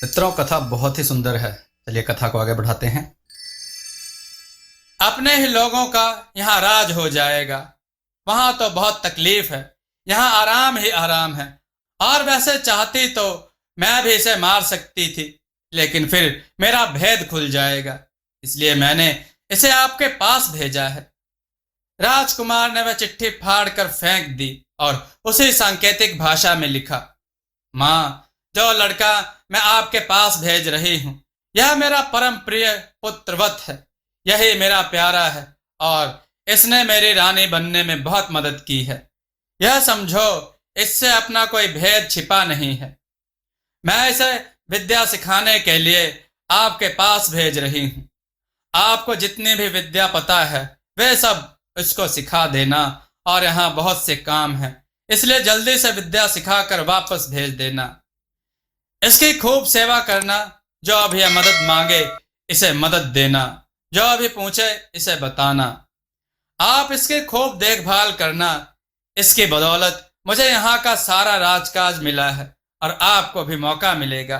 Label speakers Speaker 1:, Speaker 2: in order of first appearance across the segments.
Speaker 1: मित्रों, कथा बहुत ही सुंदर है। चलिए कथा को आगे बढ़ाते हैं। अपने ही लोगों का यहाँ राज हो जाएगा। वहां तो बहुत तकलीफ है, यहाँ आराम ही आराम है। और वैसे चाहती तो मैं भी इसे मार सकती थी, लेकिन फिर मेरा भेद खुल जाएगा, इसलिए मैंने इसे आपके पास भेजा है। राजकुमार ने वह चिट्ठी फाड़ कर फेंक दी और उसी सांकेतिक भाषा में लिखा, माँ, जो लड़का मैं आपके पास भेज रही हूं, यह मेरा परम प्रिय पुत्रवत है। यही मेरा प्यारा है और इसने मेरी रानी बनने में बहुत मदद की है। यह समझो, इससे अपना कोई भेद छिपा नहीं है। मैं इसे विद्या सिखाने के लिए आपके पास भेज रही हूं। आपको जितनी भी विद्या पता है वे सब इसको सिखा देना, और यहाँ बहुत से काम हैं, इसलिए जल्दी से विद्या सिखाकर वापस भेज देना। इसकी खूब सेवा करना, जो अभी यह मदद मांगे इसे मदद देना, जो अभी पूछे इसे बताना। आप इसकी खूब देखभाल करना। इसकी बदौलत मुझे यहाँ का सारा राजकाज मिला है और आपको भी मौका मिलेगा।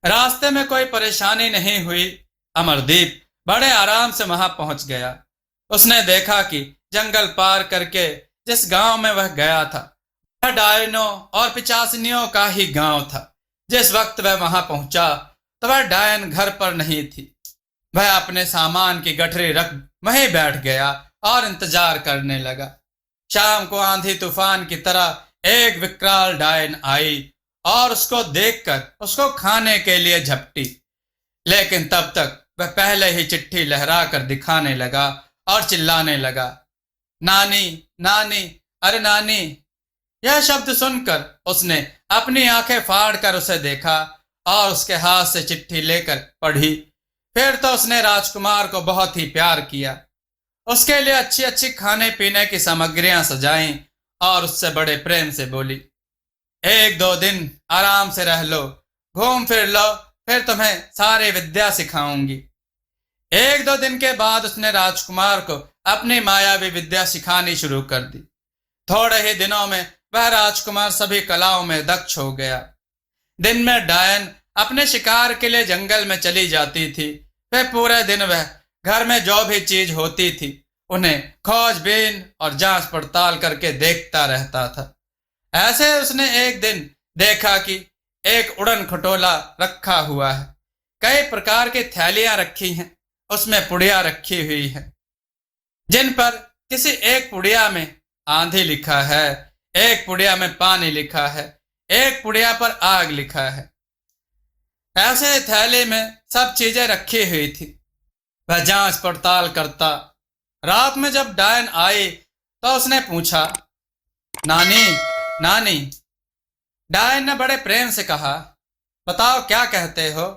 Speaker 1: रास्ते में कोई परेशानी नहीं हुई। अमरदीप बड़े आराम से वहां पहुंच गया। उसने देखा कि जंगल पार करके जिस गांव में वह गया था वह डायनों और पिचासनियों का ही गांव था। जिस वक्त वह वहां पहुंचा तो वह डायन घर पर नहीं थी। वह अपने सामान की गठरी रख वहीं बैठ गया और इंतजार करने लगा। शाम को आंधी तूफान की तरह एक विकराल डायन आई और उसको देखकर उसको खाने के लिए झपटी, लेकिन तब तक वह पहले ही चिट्ठी लहरा कर दिखाने लगा और चिल्लाने लगा, नानी, नानी, अरे नानी। यह शब्द सुनकर उसने अपनी आंखें फाड़ कर उसे देखा और उसके हाथ से चिट्ठी लेकर पढ़ी। फिर तो उसने राजकुमार को बहुत ही प्यार किया। उसके लिए अच्छी अच्छी खाने पीने की सामग्रियां सजाईं और उससे बड़े प्रेम से बोली, एक दो दिन आराम से रह लो, घूम फिर लो, फिर तुम्हें सारी विद्या सिखाऊंगी। एक दो दिन के बाद उसने राजकुमार को अपनी मायावी विद्या सिखानी शुरू कर दी। थोड़े ही दिनों में वह राजकुमार सभी कलाओं में दक्ष हो गया। दिन में डायन अपने शिकार के लिए जंगल में चली जाती थी। फिर पूरे दिन वह घर में जो भी चीज होती थी उन्हें खोजबीन और जांच पड़ताल करके देखता रहता था। ऐसे उसने एक दिन देखा कि एक उड़न खटोला रखा हुआ है। कई प्रकार की थैलियां रखी हैं, उसमें पुड़िया रखी हुई है, जिन पर किसी एक पुड़िया में आंधी लिखा है, एक पुड़िया में पानी लिखा है, एक पुड़िया पर आग लिखा है। ऐसे थैले में सब चीजें रखी हुई थी। वह जांच पड़ताल करता। रात में जब डायन आई तो उसने पूछा, नानी, नानी। डायन ने बड़े प्रेम से कहा, बताओ क्या कहते हो।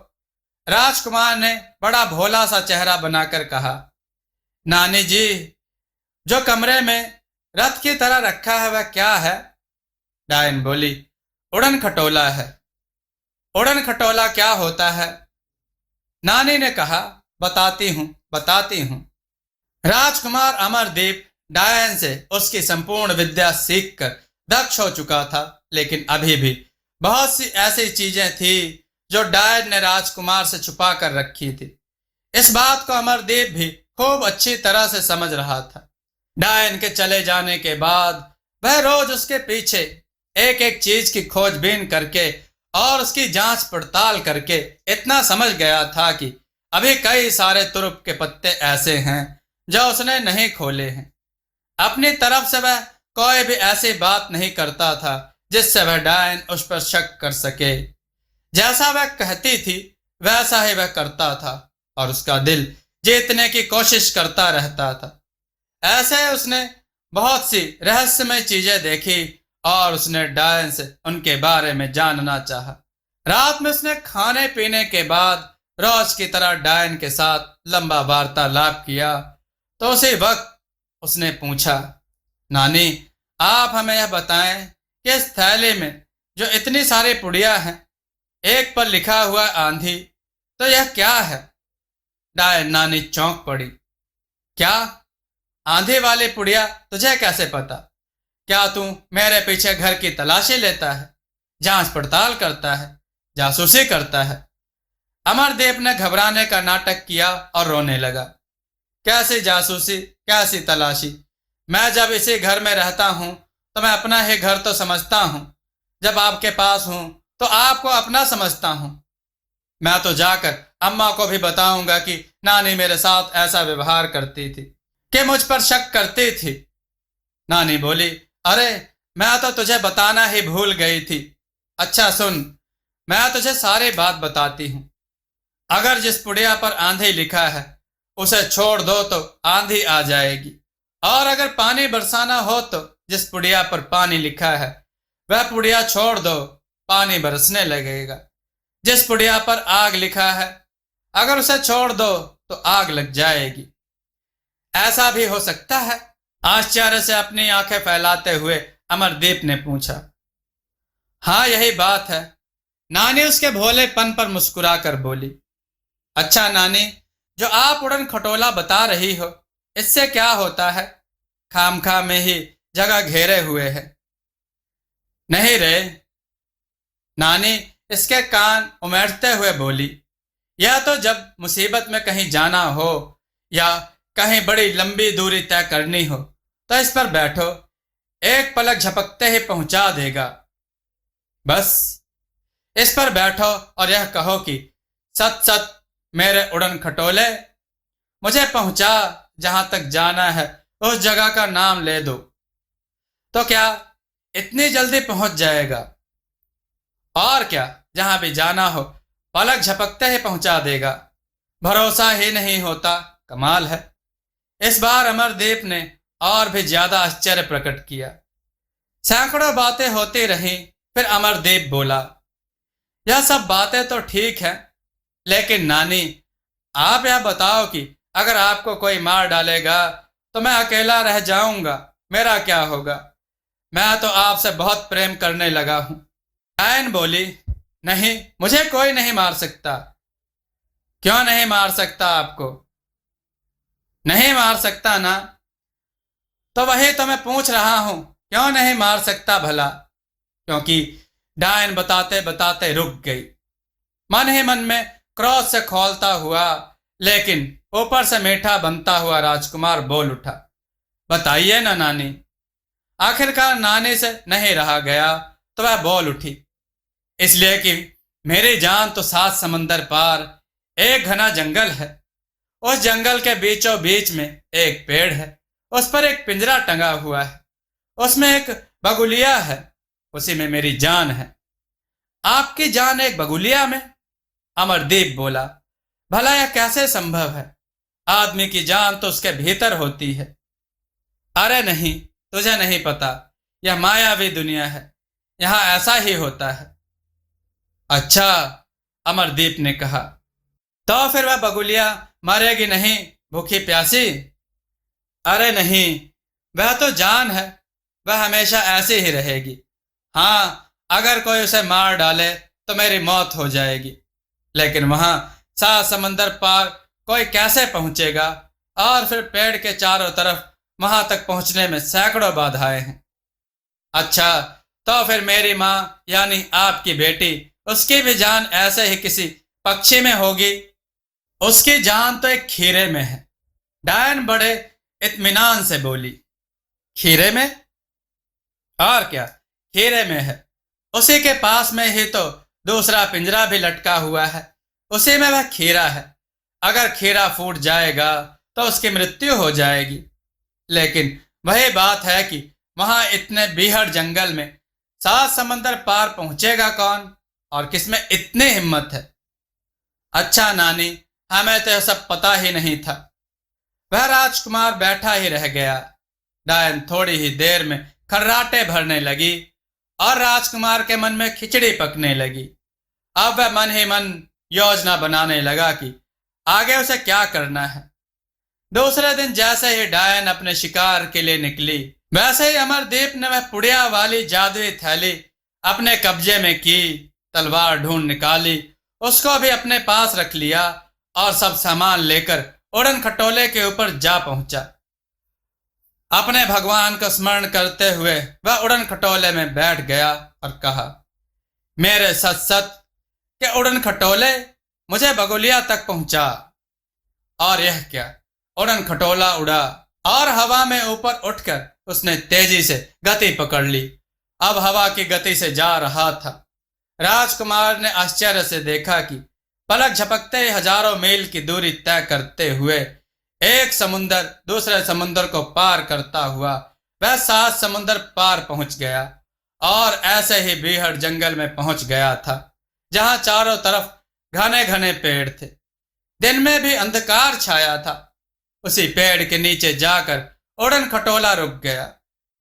Speaker 1: राजकुमार ने बड़ा भोला सा चेहरा बनाकर कहा, नानी जी, जो कमरे में रथ की तरह रखा है वह क्या है। डायन बोली, उड़न खटोला है। उड़न खटोला क्या होता है। नानी ने कहा, बताती हूं, बताती हूं। राजकुमार अमरदीप डायन से उसकी संपूर्ण विद्या सीखकर दक्ष हो चुका था, लेकिन अभी भी बहुत सी ऐसी चीजें थी जो डायन ने राजकुमार से छुपा कर रखी थी। इस बात को अमरदीप भी खूब अच्छी तरह से समझ रहा था। डायन के चले जाने के बाद वह रोज उसके पीछे एक एक चीज की खोजबीन करके और उसकी जांच पड़ताल करके इतना समझ गया था कि अभी कई सारे तुरुप के पत्ते ऐसे हैं जो उसने नहीं खोले हैं। अपनी तरफ से वह कोई भी ऐसी बात नहीं करता था जिससे वह डायन उस पर शक कर सके। जैसा वह कहती थी वैसा ही वह करता था और उसका दिल जीतने की कोशिश करता रहता था। ऐसे उसने बहुत सी रहस्यमय चीजें देखी और उसने डायन से उनके बारे में जानना चाहा। रात में उसने खाने पीने के बाद रोज की तरह डायन के साथ लंबा वार्तालाप किया। तो उसी वक्त उसने पूछा, नानी, आप हमें यह बताएं कि इस थैले में जो इतनी सारी पुड़िया हैं, एक पर लिखा हुआ आंधी, तो यह क्या है। डायन नानी चौंक पड़ी। क्या, आंधी वाली पुड़िया तुझे कैसे पता। क्या तू मेरे पीछे घर की तलाशी लेता है, जांच पड़ताल करता है। जासूसी करता है। अमरदीप ने घबराने का नाटक किया और रोने लगा। कैसी जासूसी, कैसी तलाशी? मैं जब इसी घर में रहता हूं तो मैं अपना ही घर तो समझता हूं, जब आपके पास हूं तो आपको अपना समझता हूं। मैं तो जाकर अम्मा को भी बताऊंगा कि नानी मेरे साथ ऐसा व्यवहार करती थी, कि मुझ पर शक करती थी। नानी बोली, अरे मैं तो तुझे बताना ही भूल गई थी। अच्छा सुन, मैं तुझे सारी बात बताती हूं। अगर जिस पुड़िया पर आंधी लिखा है उसे छोड़ दो तो आंधी आ जाएगी, और अगर पानी बरसाना हो तो जिस पुड़िया पर पानी लिखा है वह पुड़िया छोड़ दो, पानी बरसने लगेगा। जिस पुड़िया पर आग लिखा है अगर उसे छोड़ दो तो आग लग जाएगी। ऐसा भी हो सकता है? आश्चर्य से अपनी आंखें फैलाते हुए अमरदीप ने पूछा। हाँ यही बात है, नानी उसके भोलेपन पर मुस्कुराकर बोली। अच्छा नानी, जो आप उड़न खटोला बता रही हो इससे क्या होता है? खामखा में ही जगह घेरे हुए है। नहीं रे। नानी इसके कान उमेटते हुए बोली, यह तो जब मुसीबत में कहीं जाना हो या कहीं बड़ी लंबी दूरी तय करनी हो तो इस पर बैठो, एक पलक झपकते ही पहुंचा देगा। बस इस पर बैठो और यह कहो कि सत सत मेरे उड़न खटोले, मुझे पहुंचा जहां तक जाना है, उस जगह का नाम ले दो। तो क्या इतनी जल्दी पहुंच जाएगा? और क्या, जहां भी जाना हो पलक झपकते ही पहुंचा देगा। भरोसा ही नहीं होता, कमाल है। इस बार अमरदीप ने और भी ज्यादा आश्चर्य प्रकट किया। सैकड़ों बातें होती रहीं, फिर अमरदीप बोला, यह सब बातें तो ठीक है, लेकिन नानी आप यह बताओ कि अगर आपको कोई मार डालेगा तो मैं अकेला रह जाऊंगा, मेरा क्या होगा? मैं तो आपसे बहुत प्रेम करने लगा हूं। डायन बोली, नहीं, मुझे कोई नहीं मार सकता। क्यों नहीं मार सकता? आपको नहीं मार सकता ना? तो वही तो मैं पूछ रहा हूं, क्यों नहीं मार सकता भला? क्योंकि डायन बताते बताते रुक गई। मन ही मन में क्रोध से खौलता हुआ लेकिन ऊपर से मीठा बनता हुआ राजकुमार बोल उठा, बताइए ना नानी। आखिरकार नानी से नहीं रहा गया तो वह बोल उठी, इसलिए कि मेरी जान तो 7 समंदर पार एक घना जंगल है। उस जंगल के बीचों बीच में एक पेड़ है, उस पर एक पिंजरा टंगा हुआ है, उसमें एक बगुलिया है, उसी में मेरी जान है। आपकी जान एक बगुलिया में? अमरदीप बोला, भला यह कैसे संभव है? आदमी की जान तो उसके भीतर होती है। अरे नहीं, तुझे नहीं पता, यह मायावी दुनिया है, यहां ऐसा ही होता है। अच्छा, अमरदीप ने कहा, तो फिर वह बगुलिया मरेगी नहीं, भूखी प्यासी? अरे नहीं, वह तो जान है, वह हमेशा ऐसी ही रहेगी। हाँ, अगर कोई उसे मार डाले तो मेरी मौत हो जाएगी, लेकिन वहां 7 समंदर पार कोई कैसे पहुंचेगा? और फिर पेड़ के चारों तरफ वहां तक पहुंचने में सैकड़ों बाधाएं हैं। अच्छा, तो फिर मेरी माँ यानी आपकी बेटी, उसकी भी जान ऐसे ही किसी पक्षी में होगी? उसकी जान तो एक खीरे में है। डायन बड़े इत्मीनान से बोली, खीरे में? और क्या, खीरे में है। उसी के पास में ही तो दूसरा पिंजरा भी लटका हुआ है, उसी में वह खीरा है। अगर खीरा फूट जाएगा तो उसकी मृत्यु हो जाएगी। लेकिन वही बात है कि वहां इतने बीहड़ जंगल में 7 समंदर पार पहुंचेगा कौन, और किसमें इतनी हिम्मत है? अच्छा नानी, हमें तो यह सब पता ही नहीं था। वह राजकुमार बैठा ही रह गया। डायन थोड़ी ही देर में खर्राटे भरने लगी और राजकुमार के मन में खिचड़ी पकने लगी। अब वह मन ही मन योजना बनाने लगा कि आगे उसे क्या करना है। दूसरे दिन जैसे ही डायन अपने शिकार के लिए निकली, वैसे ही अमरदीप ने वह पुड़िया वाली जादुई थैली अपने कब्जे में की, तलवार ढूंढ निकाली, उसको भी अपने पास रख लिया और सब सामान लेकर उड़न खटोले के ऊपर जा पहुंचा। अपने भगवान का स्मरण करते हुए वह उड़न खटोले में बैठ गया और कहा, मेरे सत सत कि उड़न खटोले मुझे बगुलिया तक पहुंचा। और यह क्या, उड़न खटोला उड़ा और हवा में ऊपर उठकर उसने तेजी से गति पकड़ ली। अब हवा की गति से जा रहा था। राजकुमार ने आश्चर्य से देखा कि पलक झपकते ही हजारों मील की दूरी तय करते हुए एक समुंदर दूसरे समुंदर को पार करता हुआ वह 7 समुंदर पार पहुंच गया और ऐसे ही बीहड़ जंगल में पहुंच गया था, जहां चारों तरफ घने घने पेड़ थे। दिन में भी अंधकार छाया था। उसी पेड़ के नीचे जाकर उड़न खटोला रुक गया,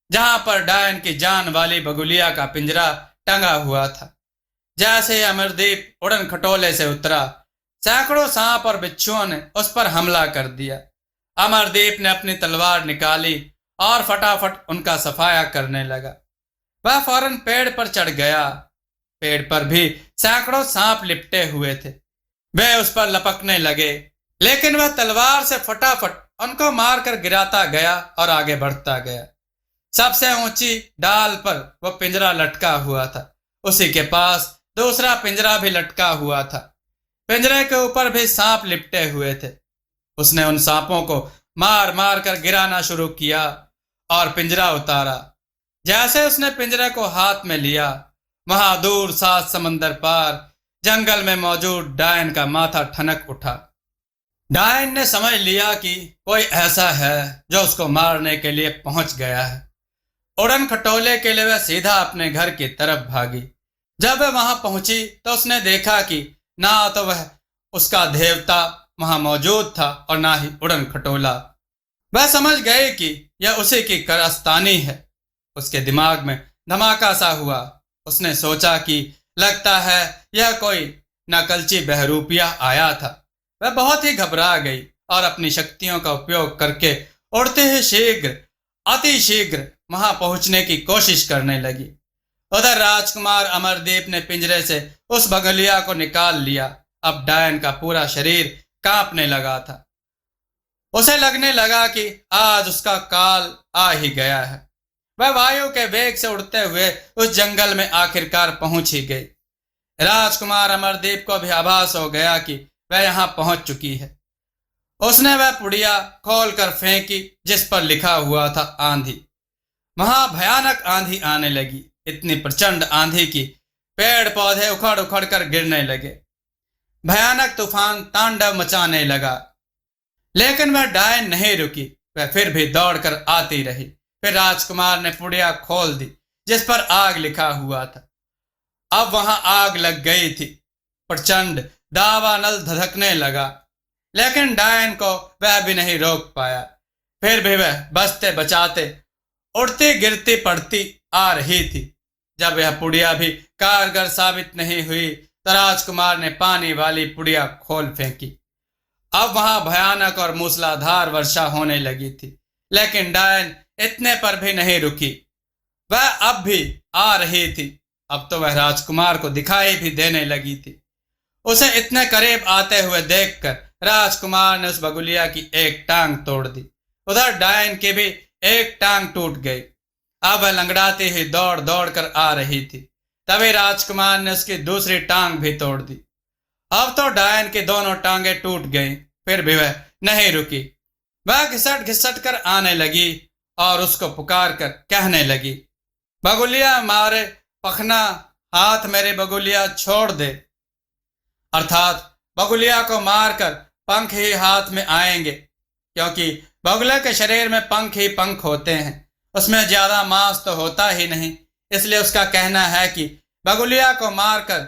Speaker 1: जहां पर डायन की जान वाली बगुलिया का पिंजरा टंगा हुआ था। जैसे ही अमरदीप उड़न खटोले से उतरा, सैकड़ों सांप और बिच्छुओं ने उस पर हमला कर दिया। अमरदीप ने अपनी तलवार निकाली और फटाफट उनका सफाया करने लगा। वह फौरन पेड़ पर चढ़ गया। पेड़ पर भी सैकड़ों सांप लिपटे हुए थे। वे उस पर लपकने लगे, लेकिन वह तलवार से फटाफट उनको मारकर गिराता गया और आगे बढ़ता गया। सबसे ऊंची डाल पर वह पिंजरा लटका हुआ था। उसी के पास दूसरा पिंजरा भी लटका हुआ था। पिंजरे के ऊपर भी सांप लिपटे हुए थे। उसने उन सांपों को मार मार कर गिराना शुरू किया और पिंजरा उतारा। जैसे उसने पिंजरे को हाथ में लिया, वहां दूर 7 समंदर पार जंगल में मौजूद डायन का माथा ठनक उठा। डायन ने समझ लिया कि कोई ऐसा है जो उसको मारने के लिए पहुंच गया है। उड़न खटोले के लिए वह सीधा अपने घर की तरफ भागी। जब वह वहां पहुंची तो उसने देखा कि ना तो वह उसका देवता वहां मौजूद था और ना ही उड़न खटोला। वह समझ गए कि यह उसी की कारस्तानी है। उसके दिमाग में धमाका सा हुआ। उसने सोचा कि लगता है यह कोई नकलची बहरूपिया आया था। वह बहुत ही घबरा गई और अपनी शक्तियों का उपयोग करके उड़ते ही शीघ्र अति शीघ्र वहां पहुंचने की कोशिश करने लगी। उधर राजकुमार अमरदीप ने पिंजरे से उस बगुलिया को निकाल लिया। अब डायन का पूरा शरीर कांपने लगा था। उसे लगने लगा कि आज उसका काल आ ही गया है। वह वायु के वेग से उड़ते हुए उस जंगल में आखिरकार पहुंच ही गई। राजकुमार अमरदीप को भी आभास हो गया कि वह यहां पहुंच चुकी है। उसने वह पुड़िया खोल कर फेंकी जिस पर लिखा हुआ था आंधी। वहां भयानक आंधी आने लगी। इतनी प्रचंड आंधी की पेड़ पौधे उखड़ उखड़ कर गिरने लगे। भयानक तूफान तांडव मचाने लगा, लेकिन वह डायन नहीं रुकी। वह फिर भी दौड़कर आती रही। फिर राजकुमार ने पुड़िया खोल दी जिस पर आग लिखा हुआ था। अब वहां आग लग गई थी। प्रचंड दावानल धधकने लगा, लेकिन डायन को वह भी नहीं रोक पाया। फिर भी वह बचते बचाते उड़ती गिरती पड़ती आ रही थी। जब यह पुड़िया भी कारगर साबित नहीं हुई तो राजकुमार ने पानी वाली पुड़िया खोल फेंकी। अब वहां भयानक और मूसलाधार वर्षा होने लगी थी, लेकिन डायन इतने पर भी नहीं रुकी। वह अब भी आ रही थी। अब तो वह राजकुमार को दिखाई भी देने लगी थी। उसे इतने करीब आते हुए देखकर राजकुमार ने उस बगुलिया की एक टांग तोड़ दी। उधर डायन की भी एक टांग टूट गई। अब वह लंगड़ाती हुई दौड़ दौड़ कर आ रही थी। तभी राजकुमार ने उसकी दूसरी टांग भी तोड़ दी। अब तो डायन की दोनों टांगे टूट गईं, फिर भी वह नहीं रुकी। वह घिसट घिसट कर आने लगी और उसको पुकार कर कहने लगी, बगुलिया मारे पखना हाथ मेरे बगुलिया छोड़ दे। अर्थात बगुलिया को मारकर पंख ही हाथ में आएंगे, क्योंकि बगुले के शरीर में पंख ही पंख होते हैं। उसमें ज्यादा मांस तो होता ही नहीं, इसलिए उसका कहना है कि बगुलिया को मारकर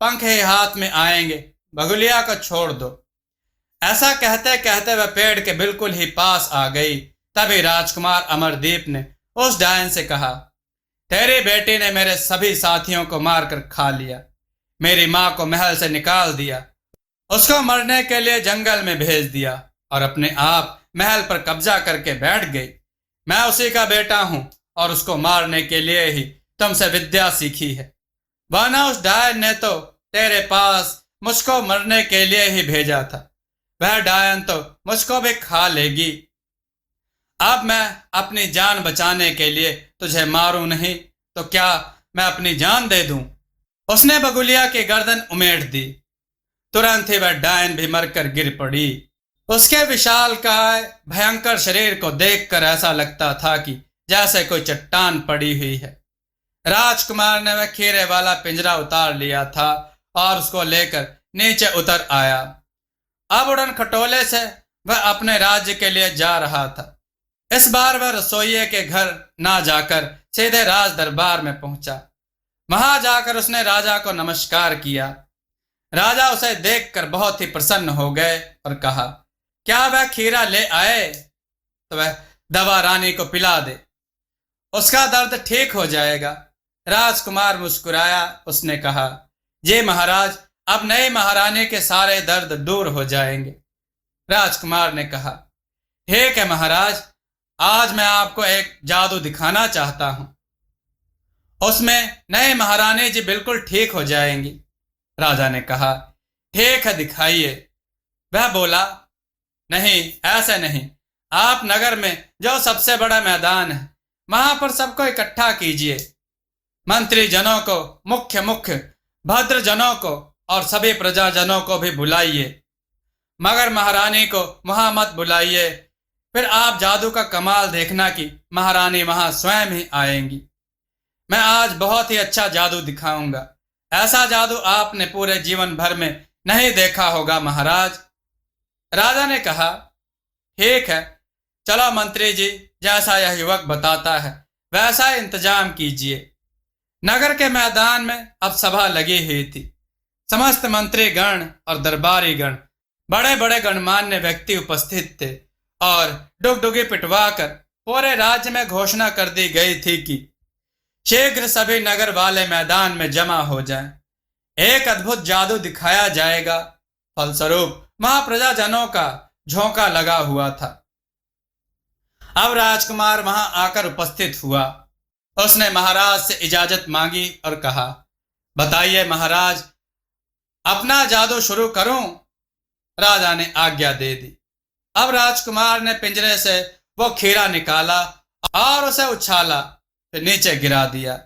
Speaker 1: पंख ही हाथ में आएंगे, बगुलिया को छोड़ दो। ऐसा कहते कहते वह पेड़ के बिल्कुल ही पास आ गई। तभी राजकुमार अमरदीप ने उस डायन से कहा, तेरी बेटी ने मेरे सभी साथियों को मारकर खा लिया, मेरी मां को महल से निकाल दिया, उसको मरने के लिए जंगल में भेज दिया और अपने आप महल पर कब्जा करके बैठ गई। मैं उसी का बेटा हूं और उसको मारने के लिए ही तुमसे विद्या सीखी है, वरना उस डायन ने तो तेरे पास मुझको मरने के लिए ही भेजा था। वह डायन तो मुझको भी खा लेगी। अब मैं अपनी जान बचाने के लिए तुझे मारूं नहीं तो क्या मैं अपनी जान दे दूं? उसने बगुलिया की गर्दन उमेड़ दी। तुरंत ही वह डायन भी मरकर गिर पड़ी। उसके विशालकाय भयंकर शरीर को देखकर ऐसा लगता था कि जैसे कोई चट्टान पड़ी हुई है। राजकुमार ने वह खीरे वाला पिंजरा उतार लिया था और उसको लेकर नीचे उतर आया। अब उड़न खटोले से वह अपने राज्य के लिए जा रहा था। इस बार वह रसोइये के घर ना जाकर सीधे राज दरबार में पहुंचा। वहां जाकर उसने राजा को नमस्कार किया। राजा उसे देखकर बहुत ही प्रसन्न हो गए और कहा, क्या वह खीरा ले आए? तो वह दवा रानी को पिला दे, उसका दर्द ठीक हो जाएगा। राजकुमार मुस्कुराया। उसने कहा, जी महाराज, अब नई महारानी के सारे दर्द दूर हो जाएंगे। राजकुमार ने कहा, ठीक है महाराज, आज मैं आपको एक जादू दिखाना चाहता हूं, उसमें नए महारानी जी बिल्कुल ठीक हो जाएंगी। राजा ने कहा, ठीक है, दिखाइए। वह बोला, नहीं, ऐसे नहीं, आप नगर में जो सबसे बड़ा मैदान है वहां पर सबको इकट्ठा कीजिए। मंत्री जनों को, मुख्य मुख्य भद्र जनों को और सभी प्रजाजनों को भी बुलाइए, मगर महारानी को वहां मत बुलाइए। फिर आप जादू का कमाल देखना कि महारानी वहां स्वयं ही आएंगी। मैं आज बहुत ही अच्छा जादू दिखाऊंगा। ऐसा जादू आपने पूरे जीवन भर में नहीं देखा होगा महाराज। राजा ने कहा, ठीक है, चलो मंत्री जी, जैसा यह युवक बताता है वैसा इंतजाम कीजिए। नगर के मैदान में अब सभा लगी हुई थी। समस्त मंत्री गण और दरबारी गण, बड़े बड़े गणमान्य व्यक्ति उपस्थित थे और डुगडुगी पिटवाकर पूरे राज्य में घोषणा कर दी गई थी कि शीघ्र सभी नगर वाले मैदान में जमा हो जाएं। एक अद्भुत जादू दिखाया जाएगा। फलस्वरूप वहां प्रजाजनों का झोंका लगा हुआ था। अब राजकुमार वहां आकर उपस्थित हुआ। उसने महाराज से इजाजत मांगी और कहा, बताइए महाराज, अपना जादू शुरू करूं? राजा ने आज्ञा दे दी। अब राजकुमार ने पिंजरे से वो खीरा निकाला और उसे उछाला, फिर नीचे गिरा दिया,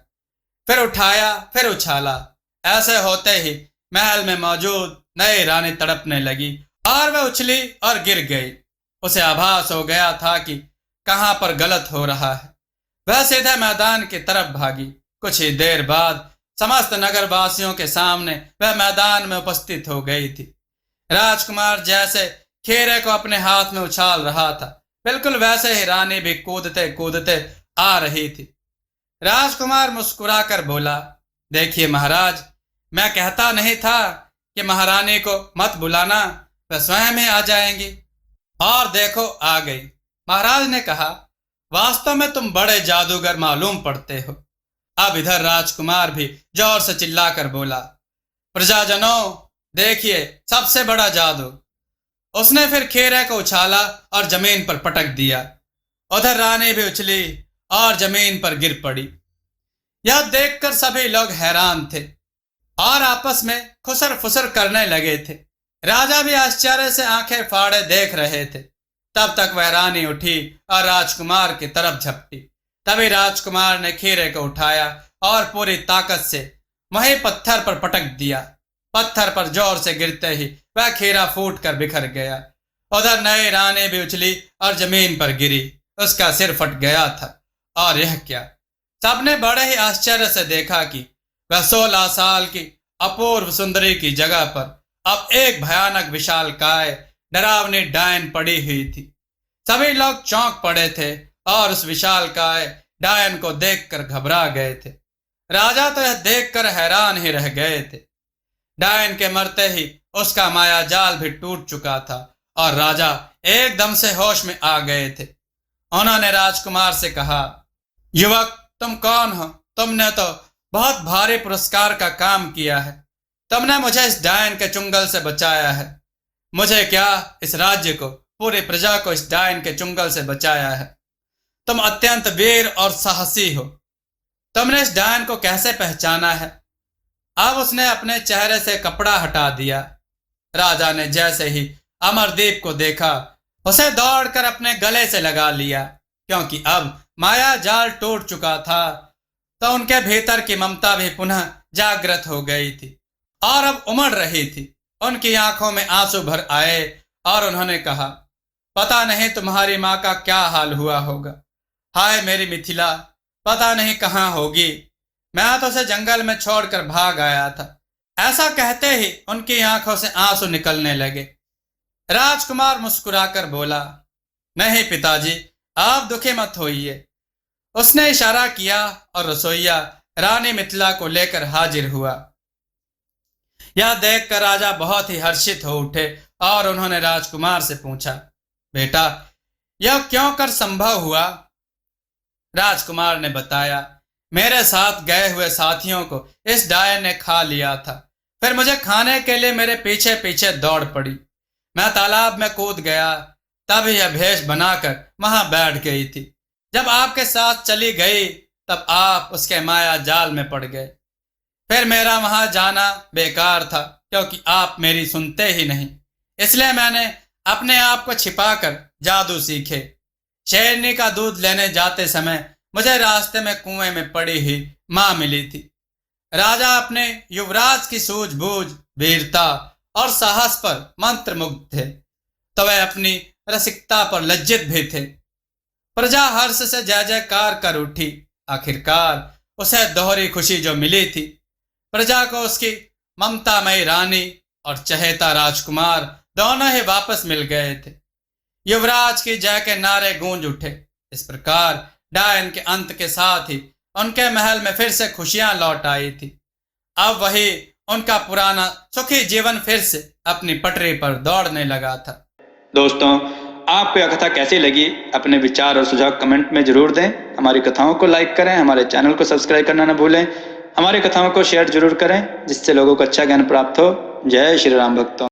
Speaker 1: फिर उठाया, फिर उछाला। ऐसे होते ही महल में मौजूद नई रानी तड़पने लगी और वह उछली और गिर गई। उसे आभास हो गया था कि कहां पर गलत हो रहा है। वह सीधे मैदान की तरफ भागी। कुछ ही देर बाद समस्त नगरवासियों के सामने वह मैदान में उपस्थित हो गई थी। राजकुमार जैसे खीरे को अपने हाथ में उछाल रहा था, बिल्कुल वैसे ही रानी भी कूदते कूदते आ रही थी। राजकुमार मुस्कुराकर बोला, देखिए महाराज, मैं कहता नहीं था कि महारानी को मत बुलाना, वह स्वयं ही आ जाएंगी। और देखो, आ गई। महाराज ने कहा, वास्तव में तुम बड़े जादूगर मालूम पड़ते हो। अब इधर राजकुमार भी जोर से चिल्लाकर बोला, प्रजाजनों, देखिए सबसे बड़ा जादू। उसने फिर खीरे को उछाला और जमीन पर पटक दिया। उधर रानी भी उछली और जमीन पर गिर पड़ी। यह देखकर सभी लोग हैरान थे और आपस में खुसर फुसर करने लगे थे। राजा भी आश्चर्य से आंखें फाड़े देख रहे थे। तब तक वह रानी उठी और राजकुमार की तरफ झपटी। तभी राजकुमार ने खीरे को उठाया और पूरी ताकत से वहीं पत्थर पर पटक दिया। पत्थर पर जोर से गिरते ही वह खीरा फूट कर बिखर गया। उधर नई रानी भी उछली और जमीन पर गिरी। उसका सिर फट गया था। और यह क्या? सबने बड़े ही आश्चर्य से देखा कि वह 16 साल की अपूर्व सुंदरी की जगह पर अब एक भयानक विशालकाय डरावनी डायन पड़ी हुई थी। सभी लोग चौंक पड़े थे और उस विशालकाय डायन को देखकर घबरा गए थे। राजा तो यह देखकर हैरान ही रह गए थे। डायन के मरते ही उसका माया जाल भी टूट चुका था और राजा एकदम से होश में आ गए थे। उन्होंने राजकुमार से कहा, युवक, तुम कौन हो? तुमने तो बहुत भारी पुरस्कार का काम किया है। तुमने मुझे इस डायन के चुंगल से बचाया है। मुझे क्या, इस राज्य को, पूरी प्रजा को इस डायन के चुंगल से बचाया है। तुम अत्यंत वीर और साहसी हो। तुमने इस डायन को कैसे पहचाना है? अब उसने अपने चेहरे से कपड़ा हटा दिया। राजा ने जैसे ही अमरदीप को देखा, उसे दौड़कर अपने गले से लगा लिया, क्योंकि अब माया जाल टूट चुका था। तो उनके भीतर की ममता भी पुनः जागृत हो गई थी और अब उमड़ रही थी। उनकी आंखों में आंसू भर आए और उन्होंने कहा, पता नहीं तुम्हारी माँ का क्या हाल हुआ होगा। हाय मेरी मिथिला, पता नहीं कहाँ होगी। मैं तो उसे जंगल में छोड़कर भाग आया था। ऐसा कहते ही उनकी आंखों से आंसू निकलने लगे। राजकुमार मुस्कुराकर बोला, नहीं पिताजी, आप दुखी मत होइए। उसने इशारा किया और रसोइया रानी मिथिला को लेकर हाजिर हुआ। यह देखकर राजा बहुत ही हर्षित हो उठे और उन्होंने राजकुमार से पूछा, बेटा यह क्यों कर संभव हुआ? राजकुमार ने बताया, मेरे साथ गए हुए साथियों को इस डायन ने खा लिया था। फिर मुझे खाने के लिए मेरे पीछे पीछे दौड़ पड़ी। मैं तालाब में कूद गया, तब यह भेष बनाकर वहां बैठ गई थी। जब आपके साथ चली गई तब आप उसके माया जाल में पड़ गए। फिर मेरा वहां जाना बेकार था, क्योंकि आप मेरी सुनते ही नहीं। इसलिए मैंने अपने आप को छिपाकर जादू सीखे। शेरनी का दूध लेने जाते समय मुझे रास्ते में कुएं में पड़ी हुई मां मिली थी। राजा अपने युवराज की सूझबूझ, वीरता और साहस पर मंत्रमुग्ध थे, तो वह अपनी रसिकता पर लज्जित भी थे। प्रजा हर्ष से जय जयकार कर उठी। आखिरकार उसे दोहरी खुशी जो मिली थी, प्रजा को उसकी ममतामयी रानी और चहेता राजकुमार दोनों ही वापस मिल गए थे। युवराज की जय के नारे गूंज उठे। इस प्रकार डायन के अंत के साथ ही उनके महल में फिर से खुशियां लौट आई थी। अब वही उनका पुराना सुखी जीवन फिर से अपनी पटरी पर दौड़ने लगा था।
Speaker 2: दोस्तों, आपको यह कथा कैसी लगी? अपने विचार और सुझाव कमेंट में जरूर दें। हमारी कथाओं को लाइक करें, हमारे चैनल को सब्सक्राइब करना न भूलें। हमारी कथाओं को शेयर जरूर करें, जिससे लोगों को अच्छा ज्ञान प्राप्त हो। जय श्री राम भक्तों।